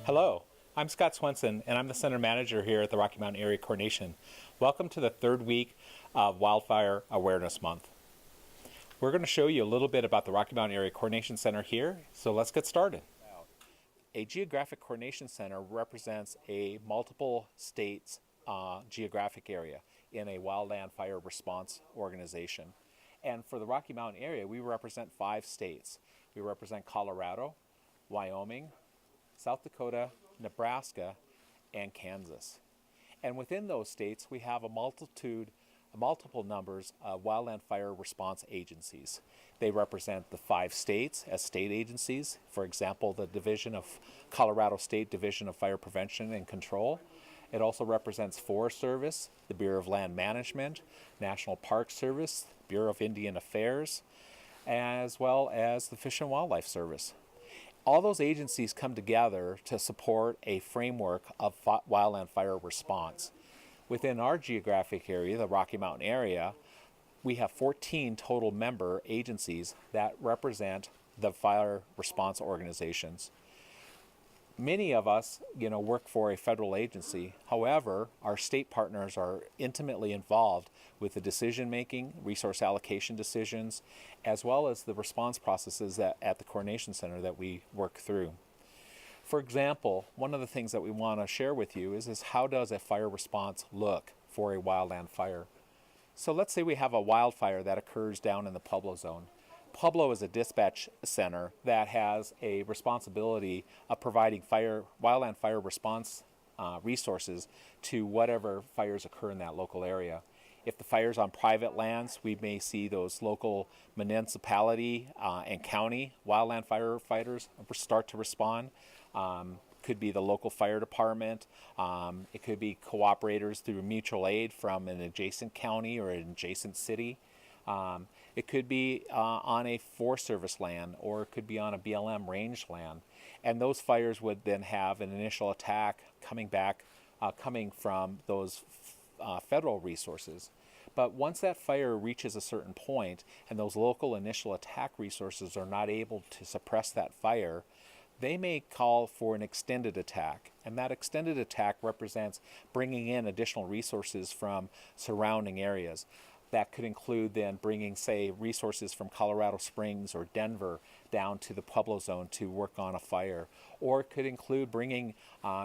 Hello, I'm Scott Swenson, and I'm the Center Manager here at the Rocky Mountain Area Coordination. Welcome to the third week of Wildfire Awareness Month. We're going to show you a little bit about the Rocky Mountain Area Coordination Center here, so let's get started. A Geographic Coordination Center represents a multiple states geographic area in a wildland fire response organization. And for the Rocky Mountain area, we represent 5 states. We represent Colorado, Wyoming, South Dakota, Nebraska, and Kansas. And within those states, we have multiple numbers of wildland fire response agencies. They represent the 5 states as state agencies. For example, the Colorado State Division of Fire Prevention and Control. It also represents Forest Service, the Bureau of Land Management, National Park Service, Bureau of Indian Affairs, as well as the Fish and Wildlife Service. All those agencies come together to support a framework of wildland fire response. Within our geographic area, the Rocky Mountain area, we have 14 total member agencies that represent the fire response organizations. Many of us, work for a federal agency. However, our state partners are intimately involved with the decision-making, resource allocation decisions, as well as the response processes at the Coordination Center that we work through. For example, one of the things that we want to share with you is how does a fire response look for a wildland fire? So let's say we have a wildfire that occurs down in the Pueblo zone. Pueblo is a dispatch center that has a responsibility of providing wildland fire response resources to whatever fires occur in that local area. If the fire's on private lands, we may see those local municipality and county wildland firefighters start to respond. Could be the local fire department. It could be cooperators through mutual aid from an adjacent county or an adjacent city. It could be on a Forest Service land, or it could be on a BLM range land. And those fires would then have an initial attack coming from those federal resources. But once that fire reaches a certain point and those local initial attack resources are not able to suppress that fire, they may call for an extended attack. And that extended attack represents bringing in additional resources from surrounding areas. That could include then bringing, say, resources from Colorado Springs or Denver down to the Pueblo zone to work on a fire. Or it could include bringing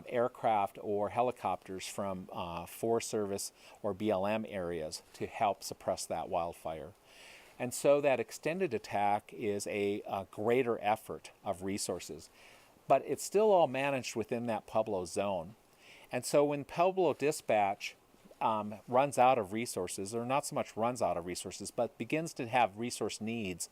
aircraft or helicopters from Forest Service or BLM areas to help suppress that wildfire. And so that extended attack is a greater effort of resources. But it's still all managed within that Pueblo zone. And so when Pueblo Dispatch runs out of resources, or not so much runs out of resources, but begins to have resource needs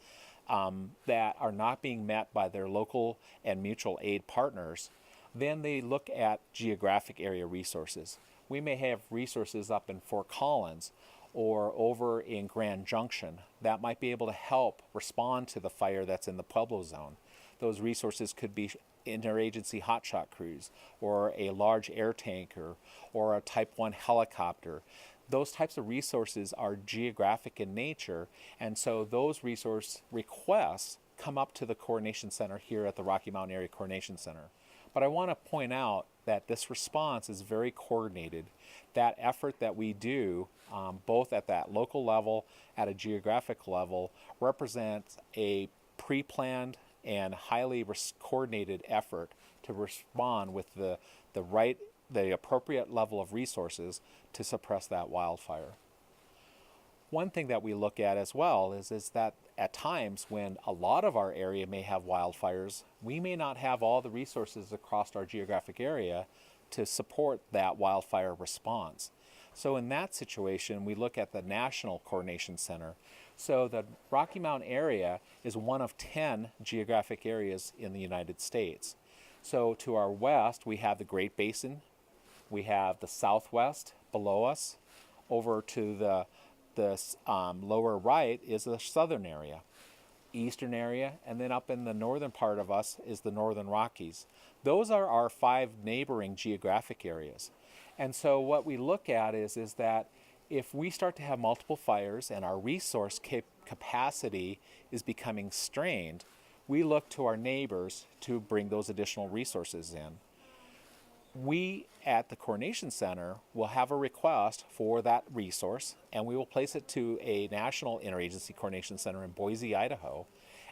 that are not being met by their local and mutual aid partners, then they look at geographic area resources. We may have resources up in Fort Collins or over in Grand Junction that might be able to help respond to the fire that's in the Pueblo zone. Those resources could be interagency hotshot crews, or a large air tanker, or a Type 1 helicopter. Those types of resources are geographic in nature, and so those resource requests come up to the Coordination Center here at the Rocky Mountain Area Coordination Center. But I want to point out that this response is very coordinated. That effort that we do, both at that local level, at a geographic level, represents a pre-planned and highly coordinated effort to respond with the appropriate level of resources to suppress that wildfire. One thing that we look at as well is that at times when a lot of our area may have wildfires, we may not have all the resources across our geographic area to support that wildfire response. So in that situation, we look at the National Coordination Center. So the Rocky Mountain area is one of 10 geographic areas in the United States. So to our west, we have the Great Basin. We have the Southwest below us. Over to the lower right is the southern area, eastern area, and then up in the northern part of us is the Northern Rockies. Those are our 5 neighboring geographic areas. And so what we look at is that if we start to have multiple fires and our resource capacity is becoming strained, we look to our neighbors to bring those additional resources in. We at the Coordination Center will have a request for that resource, and we will place it to a national interagency coordination center in Boise, Idaho.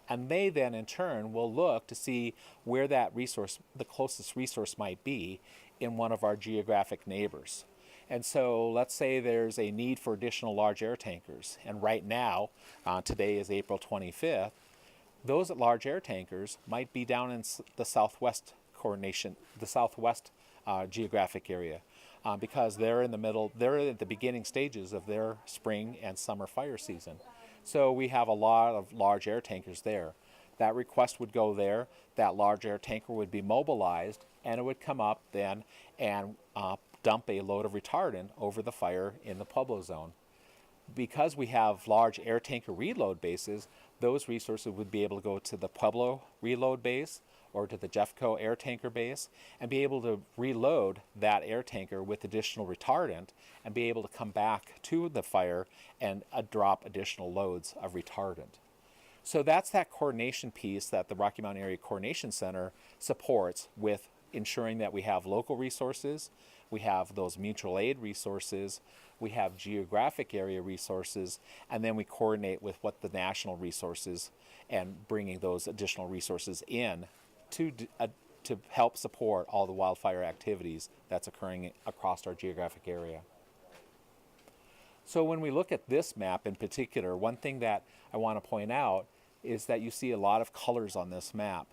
And they then in turn will look to see where that resource, the closest resource might be in one of our geographic neighbors. And so let's say there's a need for additional large air tankers. And right now, today is April 25th, those large air tankers might be down in the southwest coordination, the southwest geographic area, because they're in the middle, they're at the beginning stages of their spring and summer fire season. So we have a lot of large air tankers there. That request would go there, that large air tanker would be mobilized, and it would come up then and dump a load of retardant over the fire in the Pueblo zone. Because we have large air tanker reload bases, those resources would be able to go to the Pueblo reload base or to the Jeffco air tanker base and be able to reload that air tanker with additional retardant and be able to come back to the fire and drop additional loads of retardant. So that's that coordination piece that the Rocky Mountain Area Coordination Center supports with ensuring that we have local resources, we have those mutual aid resources, we have geographic area resources, and then we coordinate with what the national resources and bringing those additional resources in to help support all the wildfire activities that's occurring across our geographic area. So when we look at this map in particular, one thing that I want to point out is that you see a lot of colors on this map.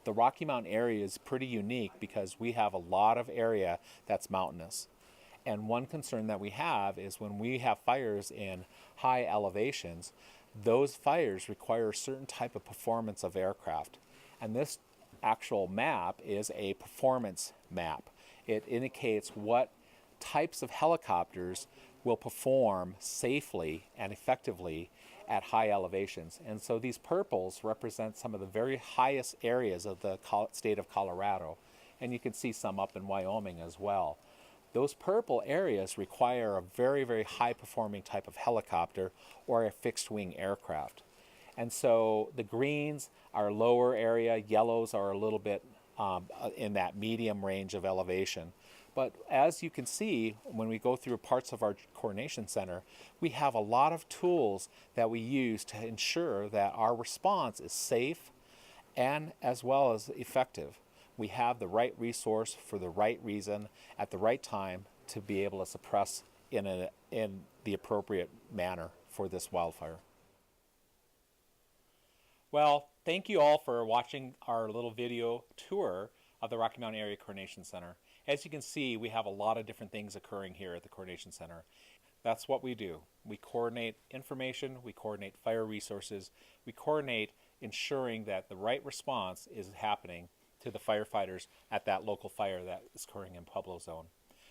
The Rocky Mountain area is pretty unique because we have a lot of area that's mountainous. And one concern that we have is when we have fires in high elevations, those fires require a certain type of performance of aircraft. And this actual map is a performance map. It indicates what types of helicopters will perform safely and effectively at high elevations. And so these purples represent some of the very highest areas of the state of Colorado. And you can see some up in Wyoming as well. Those purple areas require a very, very high performing type of helicopter or a fixed wing aircraft. And so the greens are lower area, yellows are a little bit in that medium range of elevation. But as you can see, when we go through parts of our coordination center, we have a lot of tools that we use to ensure that our response is safe and as well as effective. We have the right resource for the right reason at the right time to be able to suppress in the appropriate manner for this wildfire. Well, thank you all for watching our little video tour of the Rocky Mountain Area Coordination Center. As you can see, we have a lot of different things occurring here at the Coordination Center. That's what we do. We coordinate information, we coordinate fire resources, we coordinate ensuring that the right response is happening to the firefighters at that local fire that is occurring in Pueblo zone.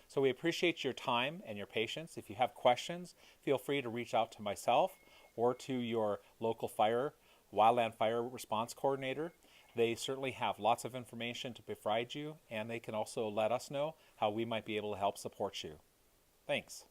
So we appreciate your time and your patience. If you have questions, feel free to reach out to myself or to your local wildland fire response coordinator. They certainly have lots of information to provide you, and they can also let us know how we might be able to help support you. Thanks.